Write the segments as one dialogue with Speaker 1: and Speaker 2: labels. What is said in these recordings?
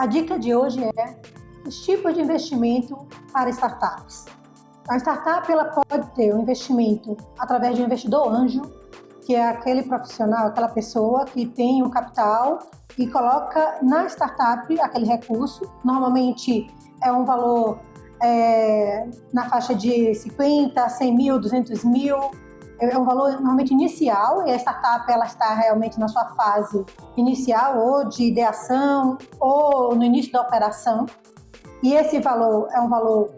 Speaker 1: A dica de hoje é os tipos de investimento para startups. A startup ela pode ter um investimento através de um investidor anjo, que é aquele profissional, aquela pessoa que tem um capital e coloca na startup aquele recurso. Normalmente é um valor na faixa de 50, 100 mil, 200 mil. É um valor normalmente inicial, e a startup ela está realmente na sua fase inicial, ou de ideação, ou no início da operação. E esse valor é um valor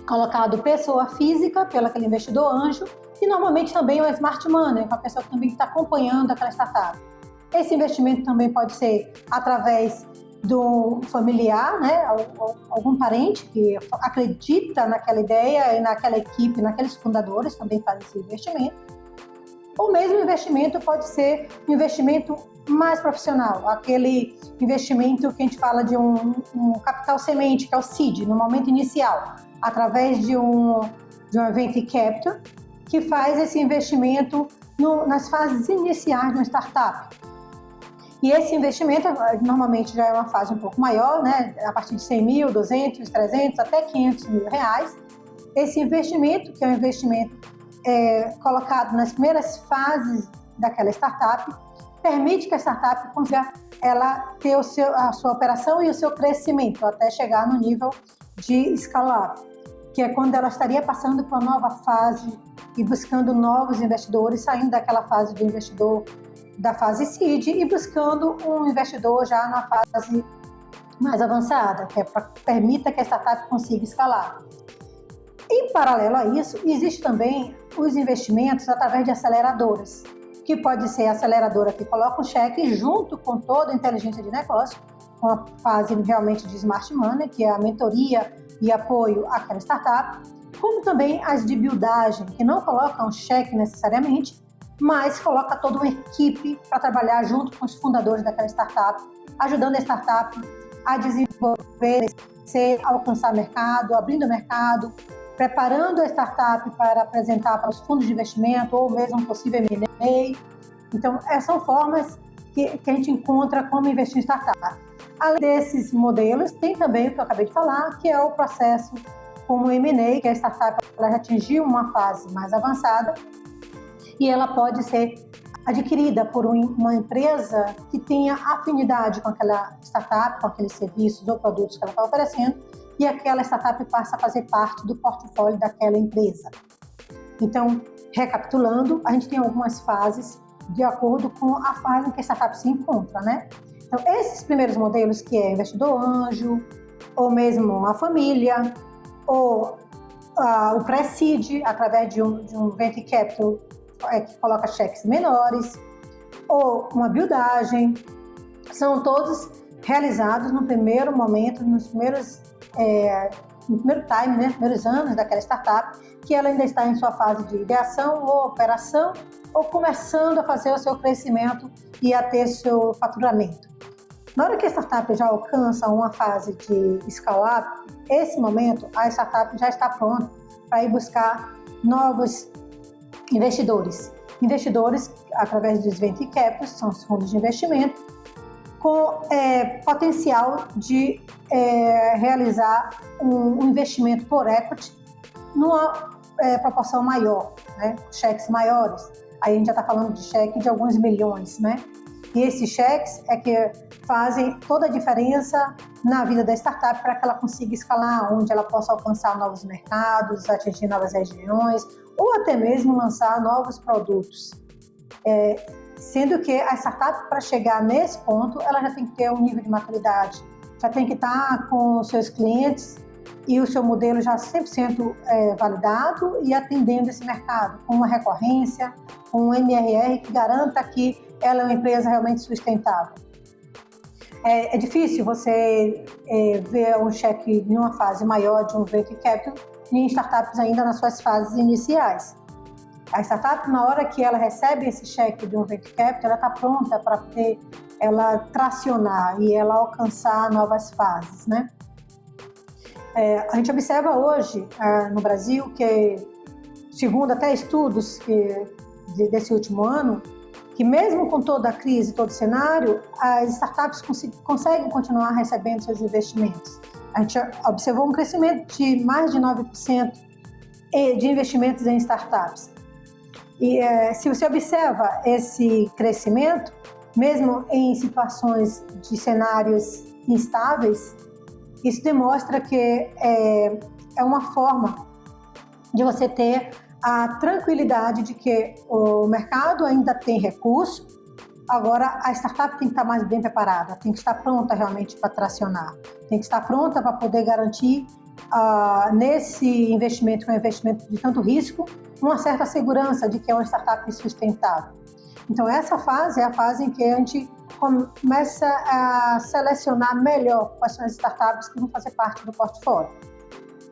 Speaker 1: colocado pessoa física, pelo aquele investidor anjo, e normalmente também é o smart money, com a pessoa que também está acompanhando aquela startup. Esse investimento também pode ser através do familiar, né, algum parente que acredita naquela ideia e naquela equipe, naqueles fundadores também fazem esse investimento. Ou mesmo o investimento pode ser um investimento mais profissional, aquele investimento que a gente fala de um capital semente, que é o seed, no momento inicial, através de um venture capital, que faz esse investimento nas fases iniciais de uma startup. E esse investimento normalmente já é uma fase um pouco maior, né? A partir de 100 mil, 200, 300, até 500 mil reais. Esse investimento, que é um investimento colocado nas primeiras fases daquela startup, permite que a startup consiga ter a sua operação e o seu crescimento até chegar no nível de escalar, que é quando ela estaria passando para uma nova fase e buscando novos investidores, saindo daquela fase de investidor da fase seed e buscando um investidor já na fase mais avançada, que permita que a startup consiga escalar. Em paralelo a isso, existe também os investimentos através de aceleradoras, que pode ser a aceleradora que coloca o cheque junto com toda a inteligência de negócio, com a fase realmente de smart money, que é a mentoria e apoio àquela startup, como também as de buildagem, que não colocam cheque necessariamente, mas coloca toda uma equipe para trabalhar junto com os fundadores daquela startup, ajudando a startup a desenvolver, alcançar mercado, abrindo mercado, preparando a startup para apresentar para os fundos de investimento ou mesmo um possível M&A. Então, essas são formas que a gente encontra como investir em startup. Além desses modelos, tem também o que eu acabei de falar, que é o processo como M&A, que a startup ela já atingiu uma fase mais avançada e ela pode ser adquirida por uma empresa que tenha afinidade com aquela startup, com aqueles serviços ou produtos que ela está oferecendo, e aquela startup passa a fazer parte do portfólio daquela empresa. Então, recapitulando, a gente tem algumas fases de acordo com a fase em que a startup se encontra, né? Então, esses primeiros modelos, que é investidor anjo, ou mesmo a família, ou o pré-seed, através de um venture capital que coloca cheques menores, ou uma buildagem, são todos realizados no primeiro momento, no primeiro time, né, primeiros anos daquela startup, que ela ainda está em sua fase de ideação ou operação, ou começando a fazer o seu crescimento e a ter seu faturamento. Na hora que a startup já alcança uma fase de scale-up, esse momento a startup já está pronta para ir buscar novos investidores através dos venture capitals, são os fundos de investimento, com potencial de realizar um investimento por equity numa proporção maior, né? Cheques maiores. Aí a gente já está falando de cheque de alguns milhões, né? E esses cheques é que fazem toda a diferença na vida da startup para que ela consiga escalar, onde ela possa alcançar novos mercados, atingir novas regiões, ou até mesmo lançar novos produtos. Sendo que a startup, para chegar nesse ponto, ela já tem que ter um nível de maturidade, já tem que estar com os seus clientes e o seu modelo já 100% validado e atendendo esse mercado, com uma recorrência, com um MRR que garanta que ela é uma empresa realmente sustentável. É difícil você ver um cheque em uma fase maior de um venture capital em startups ainda nas suas fases iniciais. A startup, na hora que ela recebe esse cheque de um venture capital, ela está pronta para poder ela tracionar e ela alcançar novas fases, né? A gente observa hoje no Brasil que, segundo até estudos desse último ano, que mesmo com toda a crise, todo o cenário, as startups conseguem continuar recebendo seus investimentos. A gente observou um crescimento de mais de 9% de investimentos em startups. E se você observa esse crescimento, mesmo em situações de cenários instáveis, isso demonstra que é uma forma de você ter a tranquilidade de que o mercado ainda tem recurso. Agora, a startup tem que estar mais bem preparada, tem que estar pronta realmente para tracionar, tem que estar pronta para poder garantir nesse investimento, que é um investimento de tanto risco, uma certa segurança de que é uma startup sustentável. Então, essa fase é a fase em que a gente começa a selecionar melhor quais são as startups que vão fazer parte do portfólio.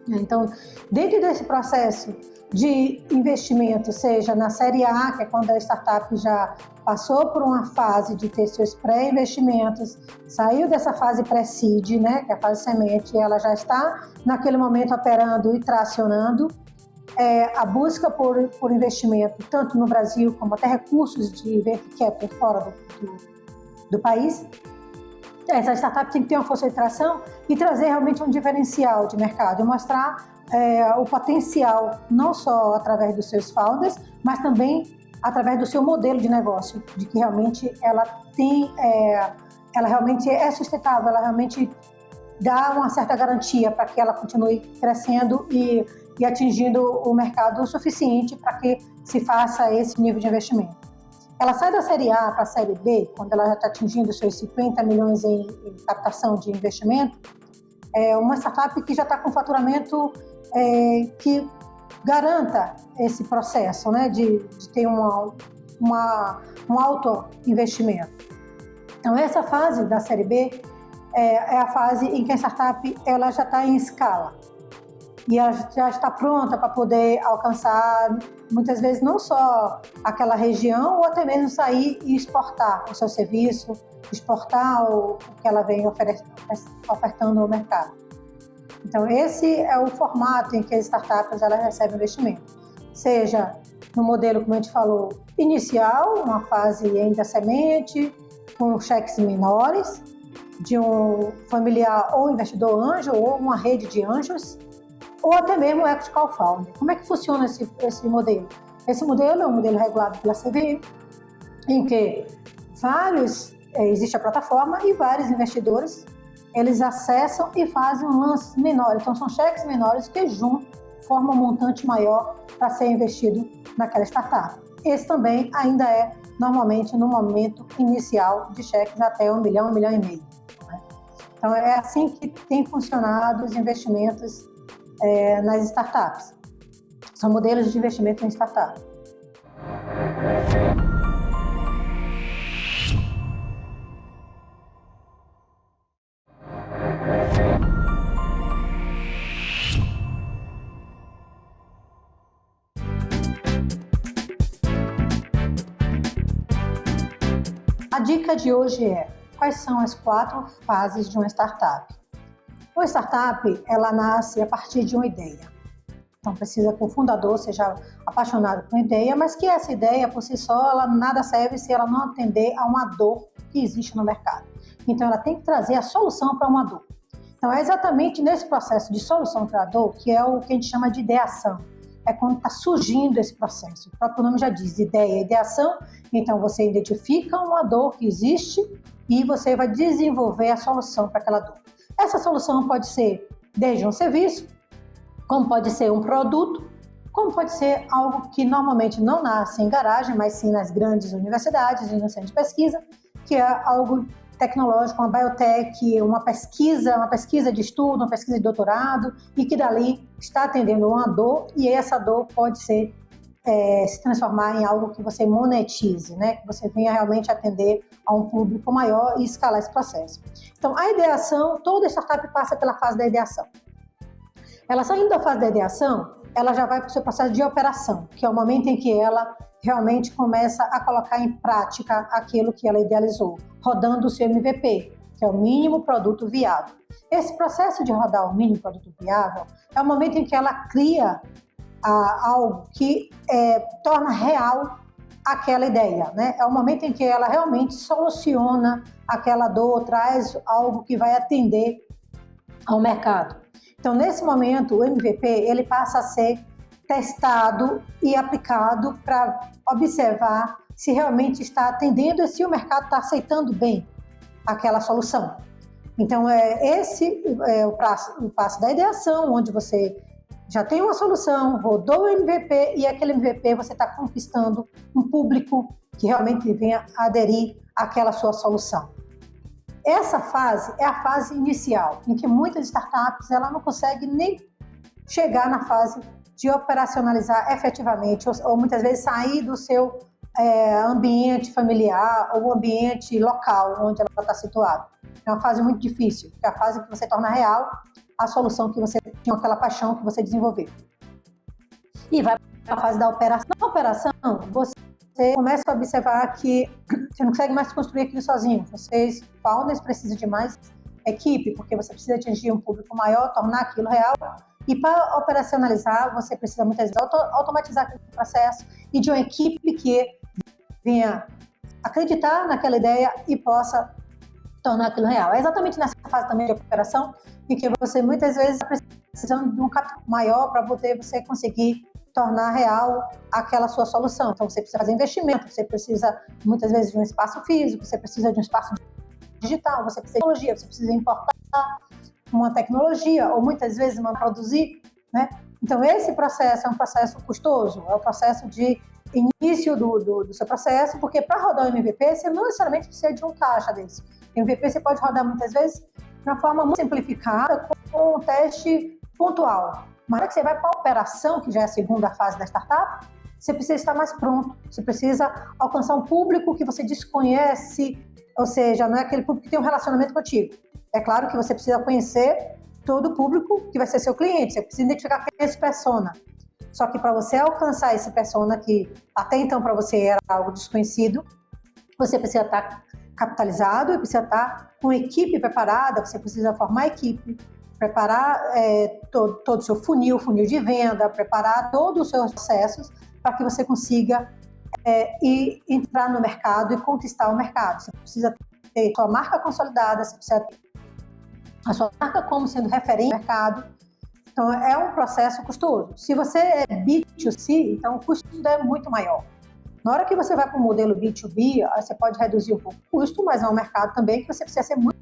Speaker 1: Então, dentro desse processo de investimento, seja na série A, que é quando a startup já passou por uma fase de ter seus pré-investimentos, saiu dessa fase pré-seed, né, que é a fase semente, e ela já está naquele momento operando e tracionando, a busca por investimento, tanto no Brasil como até recursos de venture capital fora do país. Essa startup tem que ter uma força de tração e trazer realmente um diferencial de mercado e mostrar o potencial, não só através dos seus founders, mas também através do seu modelo de negócio, de que realmente ela realmente é sustentável, ela realmente dá uma certa garantia para que ela continue crescendo e atingindo o mercado o suficiente para que se faça esse nível de investimento. Ela sai da série A para a série B, quando ela já está atingindo os seus 50 milhões em captação de investimento, uma startup que já está com faturamento que garanta esse processo, né, de ter um alto investimento. Então, essa fase da série B é a fase em que a startup ela já está em escala e ela já está pronta para poder alcançar, muitas vezes, não só aquela região, ou até mesmo sair e exportar o seu serviço, exportar o que ela vem ofertando no mercado. Então, esse é o formato em que as startups elas recebem investimento. Seja no modelo, como a gente falou, inicial, uma fase ainda semente, com cheques menores, de um familiar ou investidor anjo, ou uma rede de anjos, ou até mesmo o equity crowdfunding. Como é que funciona esse modelo? Esse modelo é um modelo regulado pela CVM, em que existe a plataforma e vários investidores, eles acessam e fazem um lance menor. Então, são cheques menores que juntos formam um montante maior para ser investido naquela startup. Esse também ainda é, normalmente, no momento inicial de cheques até 1 milhão, 1,5 milhão. Né? Então, é assim que tem funcionado os investimentos nas startups. São modelos de investimento em startup. A dica de hoje é: quais são as 4 fases de uma startup? Uma startup, ela nasce a partir de uma ideia. Então, precisa que o fundador seja apaixonado por uma ideia, mas que essa ideia, por si só, ela nada serve se ela não atender a uma dor que existe no mercado. Então, ela tem que trazer a solução para uma dor. Então, é exatamente nesse processo de solução para a dor que é o que a gente chama de ideação. É quando está surgindo esse processo. O próprio nome já diz, ideia, ideação. Então, você identifica uma dor que existe e você vai desenvolver a solução para aquela dor. Essa solução pode ser desde um serviço, como pode ser um produto, como pode ser algo que normalmente não nasce em garagem, mas sim nas grandes universidades e no centro de pesquisa, que é algo tecnológico, uma biotech, uma pesquisa de estudo, uma pesquisa de doutorado, e que dali está atendendo uma dor, e essa dor pode ser se transformar em algo que você monetize, né? Que você venha realmente atender a um público maior e escalar esse processo. Então, a ideação, toda startup passa pela fase da ideação. Ela saindo da fase da ideação, ela já vai para o seu processo de operação, que é o momento em que ela realmente começa a colocar em prática aquilo que ela idealizou, rodando o seu MVP, que é o mínimo produto viável. Esse processo de rodar o mínimo produto viável é o momento em que ela cria algo que torna real aquela ideia, né? É o momento em que ela realmente soluciona aquela dor, traz algo que vai atender ao mercado. Então, nesse momento, o MVP ele passa a ser testado e aplicado para observar se realmente está atendendo e se o mercado está aceitando bem aquela solução. Então, esse é o passo da ideação, onde você já tem uma solução, rodou o MVP e aquele MVP você está conquistando um público que realmente venha aderir àquela sua solução. Essa fase é a fase inicial, em que muitas startups ela não conseguem nem chegar na fase de operacionalizar efetivamente, ou muitas vezes sair do seu ambiente familiar ou ambiente local onde ela está situada. É uma fase muito difícil, porque é a fase que você torna real a solução que você tinha, aquela paixão que você desenvolveu. E vai para a fase da operação. Na operação, você começa a observar que você não consegue mais construir aquilo sozinho. Vocês, founders, precisam de mais equipe, porque você precisa atingir um público maior, tornar aquilo real. E para operacionalizar, você precisa muitas vezes automatizar aquele processo e de uma equipe que venha acreditar naquela ideia e possa tornar aquilo real. É exatamente nessa fase também de operação em que você muitas vezes está precisando de um capital maior para poder você conseguir tornar real aquela sua solução. Então, você precisa fazer investimento, você precisa muitas vezes de um espaço físico, você precisa de um espaço digital, você precisa de tecnologia, você precisa importar uma tecnologia ou muitas vezes produzir, né? Então, esse processo é um processo custoso, é o processo de início do seu processo, porque para rodar o MVP, você não necessariamente precisa de um caixa desse. O MVP você pode rodar muitas vezes de uma forma muito simplificada, com um teste pontual. Mas na hora que você vai para a operação, que já é a segunda fase da startup, você precisa estar mais pronto, você precisa alcançar um público que você desconhece, ou seja, não é aquele público que tem um relacionamento contigo. É claro que você precisa conhecer todo o público que vai ser seu cliente, você precisa identificar quem é esse persona. Só que para você alcançar esse persona que até então para você era algo desconhecido, você precisa estar capitalizado, precisa estar com equipe preparada, você precisa formar equipe, preparar todo o seu funil de venda, preparar todos os seus processos para que você consiga entrar no mercado e conquistar o mercado. Você precisa ter sua marca consolidada, você precisa ter a sua marca como sendo referente no mercado. Então, é um processo custoso. Se você é B2C, então o custo é muito maior. Na hora que você vai para o modelo B2B, você pode reduzir um pouco o custo, mas é um mercado também que você precisa ser muito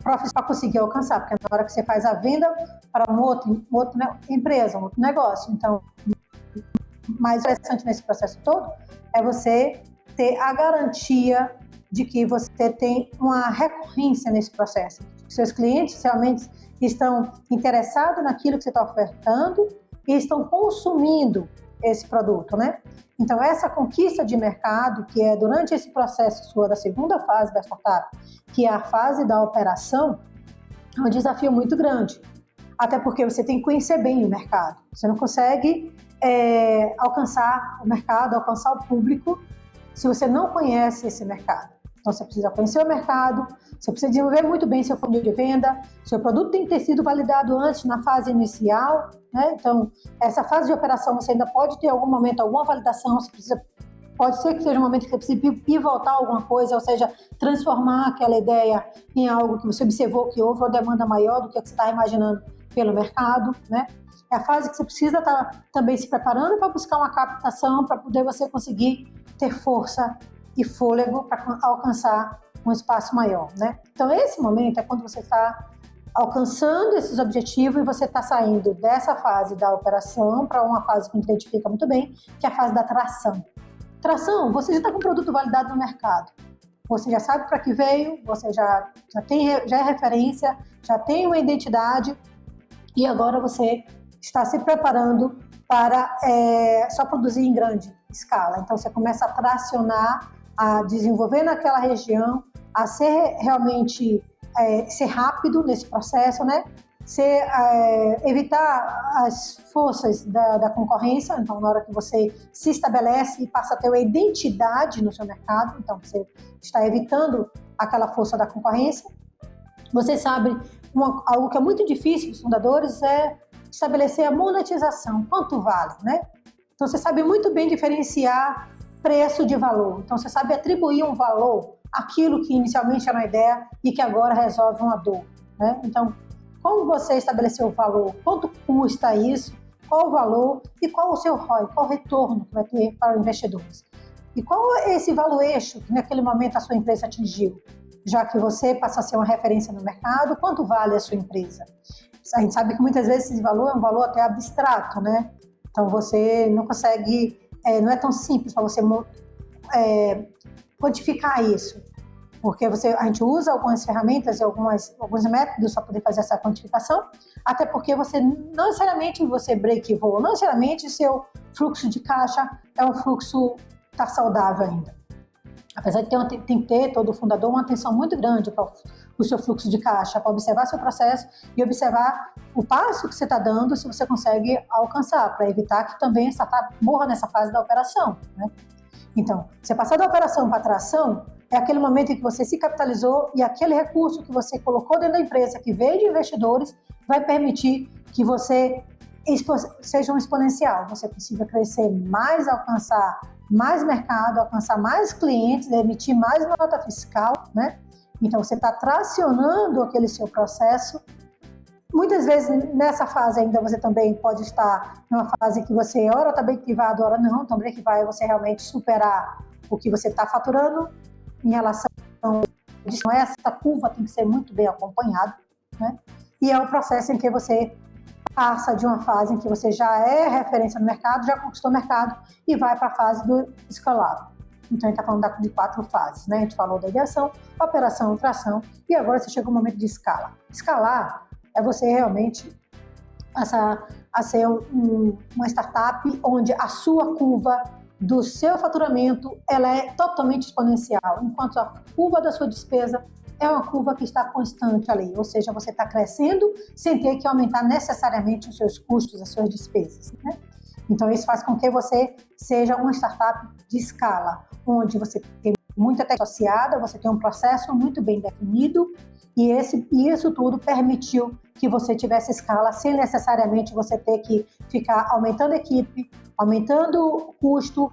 Speaker 1: profissional para conseguir alcançar, porque na hora que você faz a venda para uma outra empresa, um outro negócio. Então, o mais interessante nesse processo todo é você ter a garantia de que você tem uma recorrência nesse processo. Seus clientes realmente estão interessados naquilo que você está ofertando e estão consumindo esse produto, né? Então, essa conquista de mercado, que é durante esse processo sua da segunda fase da startup, que é a fase da operação, é um desafio muito grande. Até porque você tem que conhecer bem o mercado. Você não consegue alcançar o mercado, alcançar o público, se você não conhece esse mercado. Então, você precisa conhecer o mercado, você precisa desenvolver muito bem seu funil de venda, seu produto tem que ter sido validado antes, na fase inicial, né? Então, essa fase de operação, você ainda pode ter algum momento, alguma validação, pode ser que seja um momento que você precise pivotar alguma coisa, ou seja, transformar aquela ideia em algo que você observou que houve uma demanda maior do que você está imaginando pelo mercado, né? É a fase que você precisa estar também se preparando para buscar uma captação, para poder você conseguir ter força e fôlego para alcançar um espaço maior, né? Então, esse momento é quando você está alcançando esses objetivos e você está saindo dessa fase da operação para uma fase que a gente identifica muito bem, que é a fase da tração. Tração, você já está com o produto validado no mercado. Você já sabe para que veio, você já é referência, já tem uma identidade e agora você está se preparando para só produzir em grande escala. Então, você começa a tracionar, a desenvolver naquela região, a ser realmente ser rápido nesse processo, né? Evitar as forças da concorrência. Então, na hora que você se estabelece e passa a ter uma identidade no seu mercado, então você está evitando aquela força da concorrência. Você sabe, algo que é muito difícil para os fundadores é estabelecer a monetização, quanto vale, né? Então, você sabe muito bem diferenciar preço de valor. Então, você sabe atribuir um valor àquilo que inicialmente era uma ideia e que agora resolve uma dor, né? Então, como você estabeleceu o valor, quanto custa isso, qual o valor e qual o seu ROI, qual o retorno que vai ter para os investidores. E qual é esse valuation que naquele momento a sua empresa atingiu? Já que você passa a ser uma referência no mercado, quanto vale a sua empresa? A gente sabe que muitas vezes esse valor é um valor até abstrato, né? Então você não consegue, não é tão simples para você quantificar isso, porque a gente usa algumas ferramentas e alguns métodos para poder fazer essa quantificação, até porque não necessariamente você break-even, não necessariamente seu fluxo de caixa é um fluxo que está saudável ainda. Apesar de tem que ter, todo fundador, uma atenção muito grande para o seu fluxo de caixa, para observar seu processo e observar o passo que você está dando, se você consegue alcançar, para evitar que também a startup morra nessa fase da operação, né? Então, você passar da operação para a tração, é aquele momento em que você se capitalizou e aquele recurso que você colocou dentro da empresa, que veio de investidores, vai permitir que você seja um exponencial, você consiga crescer mais, alcançar mais mercado, alcançar mais clientes, emitir mais nota fiscal, né? Então, você está tracionando aquele seu processo. Muitas vezes, nessa fase ainda, você também pode estar numa fase que você, ora está break-even, ora não. Então, break-even é você realmente superar o que você está faturando em relação a isso. Essa curva tem que ser muito bem acompanhada, né? E é o processo em que você passa de uma fase em que você já é referência no mercado, já conquistou o mercado e vai para a fase do escalável. Então, a gente está falando de 4 fases, né? A gente falou da ideação, operação, tração e agora você chega o momento de escala. Escalar é você realmente passar a ser uma startup onde a sua curva do seu faturamento ela é totalmente exponencial, enquanto a curva da sua despesa é uma curva que está constante ali, ou seja, você está crescendo sem ter que aumentar necessariamente os seus custos, as suas despesas, né? Então, isso faz com que você seja uma startup de escala, onde você tem muita tecnologia associada, você tem um processo muito bem definido e isso tudo permitiu que você tivesse escala sem necessariamente você ter que ficar aumentando a equipe, aumentando o custo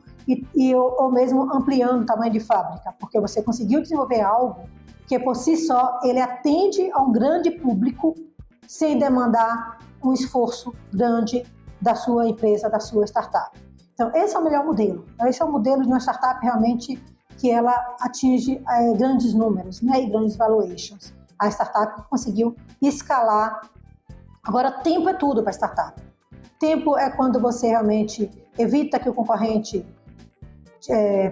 Speaker 1: ou mesmo ampliando o tamanho de fábrica, porque você conseguiu desenvolver algo que por si só ele atende a um grande público sem demandar um esforço grande da sua empresa, da sua startup. Então, esse é o melhor modelo. Esse é o modelo de uma startup realmente que ela atinge grandes números, né, e grandes valuations. A startup conseguiu escalar. Agora, tempo é tudo para a startup. Tempo é quando você realmente evita que o concorrente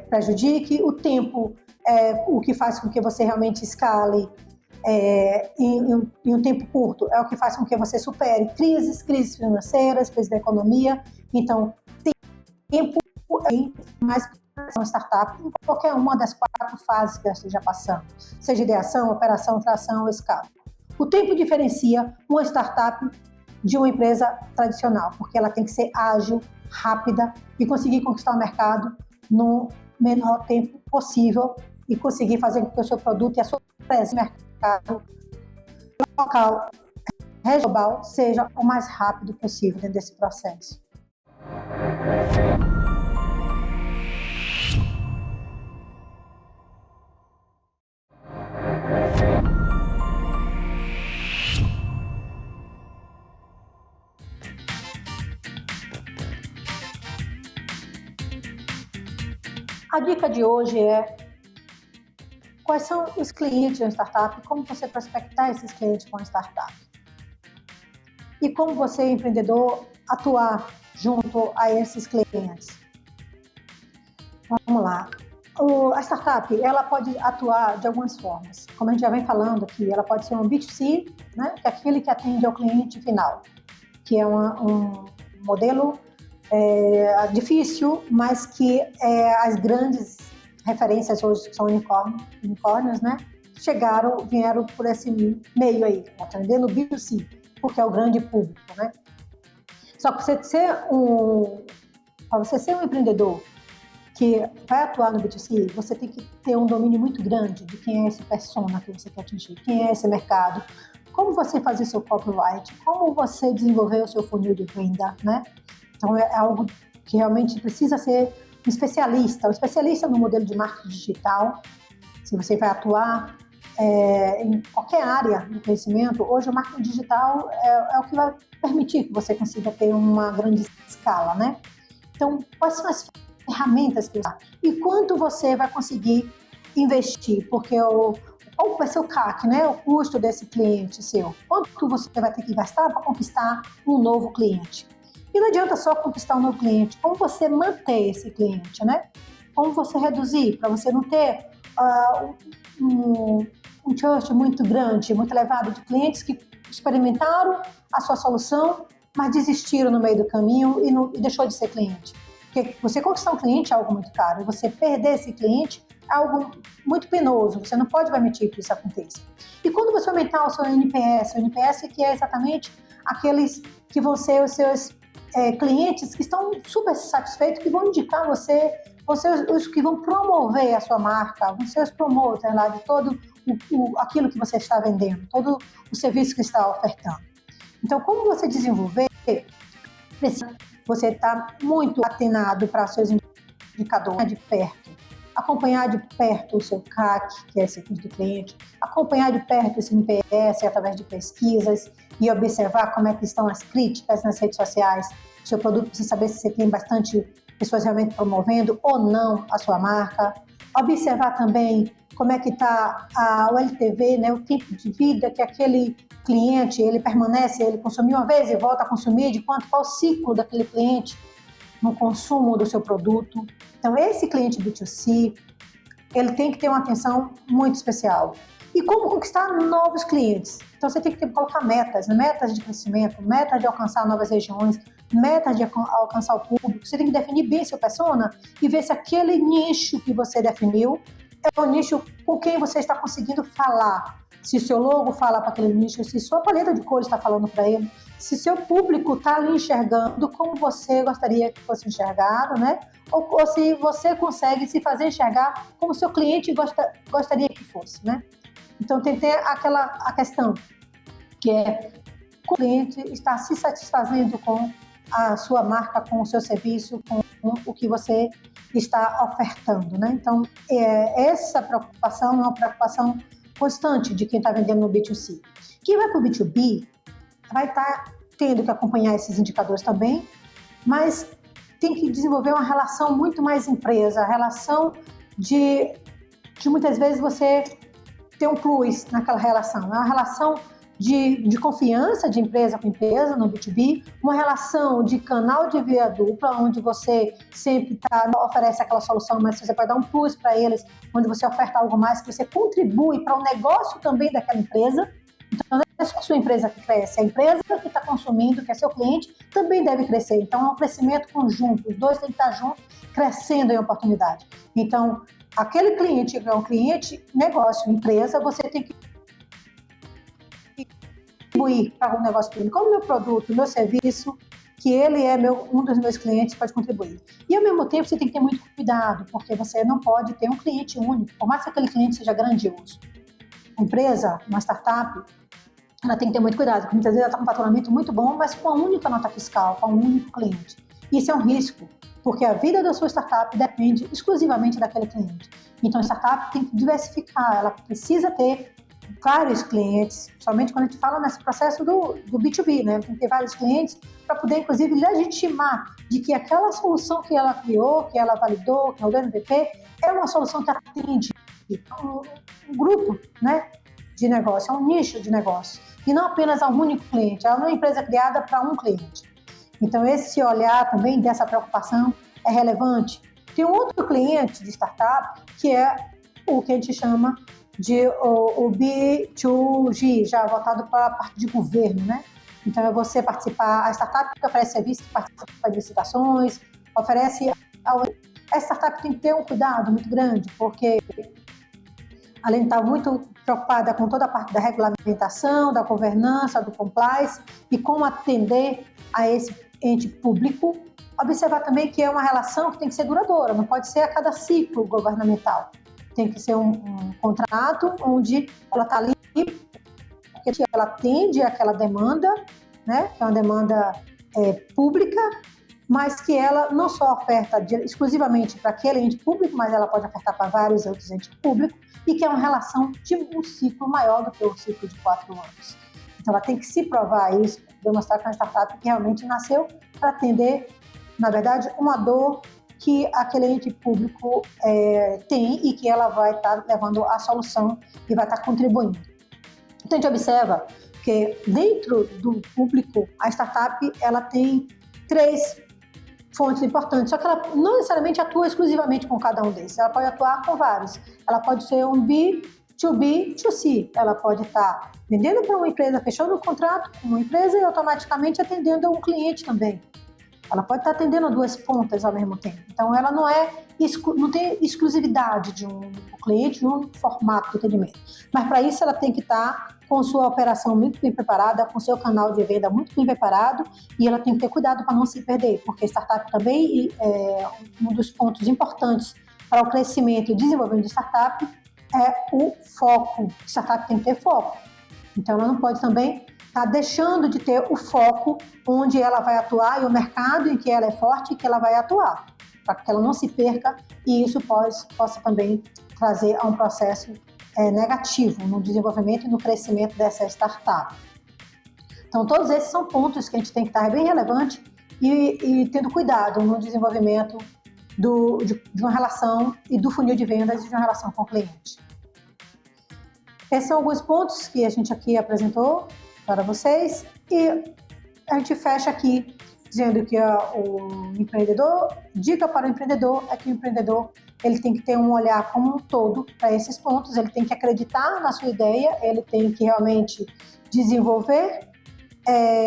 Speaker 1: prejudique. O tempo é o que faz com que você realmente escale em um tempo curto. É o que faz com que você supere crises financeiras, crises da economia. Então, tempo é mais para uma startup em qualquer uma das 4 fases que ela esteja passando, seja ideação, operação, tração ou escala. O tempo diferencia uma startup de uma empresa tradicional, porque ela tem que ser ágil, rápida e conseguir conquistar o mercado no menor tempo possível e conseguir fazer com que o seu produto e a sua empresa no mercado local, regional, seja o mais rápido possível dentro desse processo. A dica de hoje é quais são os clientes de uma startup, como você prospectar esses clientes com a startup. E como você, empreendedor, atuar junto a esses clientes. Vamos lá. A startup, ela pode atuar de algumas formas. Como a gente já vem falando aqui, ela pode ser um B2C, né, que é aquele que atende ao cliente final, que é um modelo difícil, mas que as grandes referências hoje, que são unicórnios, né, vieram por esse meio aí, atendendo o B2C, porque é o grande público, né? Só que para você ser um empreendedor que vai atuar no B2C, você tem que ter um domínio muito grande de quem é esse persona que você quer atingir, quem é esse mercado, como você fazer seu copyright, como você desenvolver o seu funil de venda, né? Então, é algo que realmente precisa ser um especialista no modelo de marketing digital. Se você vai atuar em qualquer área do conhecimento, hoje o marketing digital é o que vai permitir que você consiga ter uma grande escala, né? Então, quais são as ferramentas que você usa? E quanto você vai conseguir investir? Porque qual vai ser o CAC, né? O custo desse cliente seu. Quanto você vai ter que gastar para conquistar um novo cliente? E não adianta só conquistar um novo cliente. Como você manter esse cliente, né? Como você reduzir para você não ter um churn muito grande, muito elevado de clientes que experimentaram a sua solução, mas desistiram no meio do caminho e deixou de ser cliente. Porque você conquistar um cliente é algo muito caro, e você perder esse cliente é algo muito penoso, você não pode permitir que isso aconteça. E quando você aumentar o NPS que é exatamente aqueles que vão ser os seus clientes que estão super satisfeitos, que vão indicar você, vão ser os que vão promover a sua marca, vão ser os promoters lá de todo aquilo que você está vendendo, todo o serviço que está ofertando. Então, como você desenvolver, você está muito atenado para seus indicadores de perto, acompanhar de perto o seu CAC, que é esse custo do cliente, acompanhar de perto esse NPS através de pesquisas e observar como é que estão as críticas nas redes sociais do seu produto, para saber se você tem bastante pessoas realmente promovendo ou não a sua marca. Observar também como é que está o LTV, né, o tempo de vida que aquele cliente, ele permanece, ele consumiu uma vez e volta a consumir, qual o ciclo daquele cliente no consumo do seu produto. Então, esse cliente B2C, ele tem que ter uma atenção muito especial. E como conquistar novos clientes? Então, você tem que colocar metas de crescimento, metas de alcançar novas regiões, metas de alcançar o público. Você tem que definir bem seu persona e ver se aquele nicho que você definiu é o nicho com quem você está conseguindo falar. Se seu logo fala para aquele nicho, se sua paleta de cores está falando para ele, se seu público está ali enxergando como você gostaria que fosse enxergado, né? Ou se você consegue se fazer enxergar como seu cliente gostaria que fosse, né? Então, tem que ter a questão que é o cliente está se satisfazendo com a sua marca, com o seu serviço, com o que você está ofertando, né? Então, essa preocupação é uma preocupação constante de quem está vendendo no B2C. Quem vai para o B2B vai estar tendo que acompanhar esses indicadores também, mas tem que desenvolver uma relação muito mais empresa, a relação de muitas vezes você ter um plus naquela relação, é uma relação de confiança de empresa com empresa no B2B, uma relação de canal de via dupla, onde você sempre oferece aquela solução, mas você pode dar um plus para eles, onde você oferta algo mais, que você contribui para o negócio também daquela empresa. Então, não é só a sua empresa que cresce, a empresa que está consumindo, que é seu cliente, também deve crescer. Então, é um crescimento conjunto, os dois têm que estar juntos, crescendo em oportunidade. Então, aquele cliente que é um cliente, negócio, empresa, você tem que contribuir para o negócio dele, como meu produto, meu serviço, que ele é um dos meus clientes, pode contribuir. E, ao mesmo tempo, você tem que ter muito cuidado, porque você não pode ter um cliente único, por mais que aquele cliente seja grandioso. A empresa, uma startup, ela tem que ter muito cuidado, porque muitas vezes ela está com um faturamento muito bom, mas com uma única nota fiscal, com um único cliente. Isso é um risco, porque a vida da sua startup depende exclusivamente daquele cliente. Então, a startup tem que diversificar, ela precisa ter vários clientes, somente quando a gente fala nesse processo do B2B, né? Tem que ter vários clientes para poder, inclusive, legitimar de que aquela solução que ela criou, que ela validou, que é o MVP, é uma solução que atende um grupo, né, de negócio, é um nicho de negócio, e não apenas a um único cliente, ela não é uma empresa criada para um cliente. Então, esse olhar também dessa preocupação é relevante. Tem um outro cliente de startup que é o que a gente chama de o B2G, já voltado para a parte de governo, né? Então, é você participar, a startup que oferece serviço, que participa de licitações, oferece... A startup tem que ter um cuidado muito grande, porque além de estar muito preocupada com toda a parte da regulamentação, da governança, do compliance e como atender a esse ente público, observar também que é uma relação que tem que ser duradoura, não pode ser a cada ciclo governamental. Tem que ser um contrato onde ela está ali, porque ela atende aquela demanda, né, que é uma demanda pública, mas que ela não só oferta exclusivamente para aquele ente público, mas ela pode ofertar para vários outros entes públicos, e que é uma relação de um ciclo maior do que o ciclo de 4 anos. Então, ela tem que se provar isso, demonstrar que é uma startup que realmente nasceu para atender, na verdade, uma dor que aquele ente público tem e que ela vai estar levando a solução e vai estar contribuindo. Então, a gente observa que dentro do público, a startup ela tem 3 fontes importantes, só que ela não necessariamente atua exclusivamente com cada um desses, ela pode atuar com vários. Ela pode ser um B2B, 2C, ela pode estar vendendo para uma empresa, fechando um contrato com uma empresa e automaticamente atendendo a um cliente também. Ela pode estar atendendo a 2 pontas ao mesmo tempo. Então, ela não tem exclusividade de um cliente, de um formato de atendimento. Mas, para isso, ela tem que estar com sua operação muito bem preparada, com seu canal de venda muito bem preparado, e ela tem que ter cuidado para não se perder, porque startup também é um dos pontos importantes para o crescimento e desenvolvimento de startup é o foco. Startup tem que ter foco. Então, ela não pode também estar deixando de ter o foco onde ela vai atuar e o mercado em que ela é forte e que ela vai atuar, para que ela não se perca e isso possa também trazer a um processo negativo no desenvolvimento e no crescimento dessa startup. Então, todos esses são pontos que a gente tem que estar bem relevante e tendo cuidado no desenvolvimento de uma relação e do funil de vendas e de uma relação com o cliente. Esses são alguns pontos que a gente aqui apresentou para vocês e a gente fecha aqui dizendo que o empreendedor, dica para o empreendedor é que o empreendedor ele tem que ter um olhar como um todo para esses pontos, ele tem que acreditar na sua ideia, ele tem que realmente desenvolver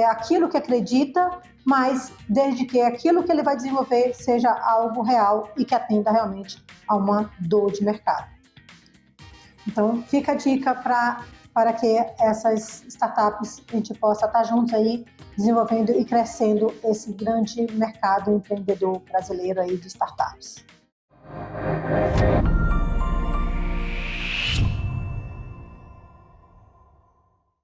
Speaker 1: aquilo que acredita, mas desde que aquilo que ele vai desenvolver seja algo real e que atenda realmente a uma dor de mercado. Então, fica a dica para que essas startups a gente possa estar juntos aí, desenvolvendo e crescendo esse grande mercado empreendedor brasileiro aí de startups.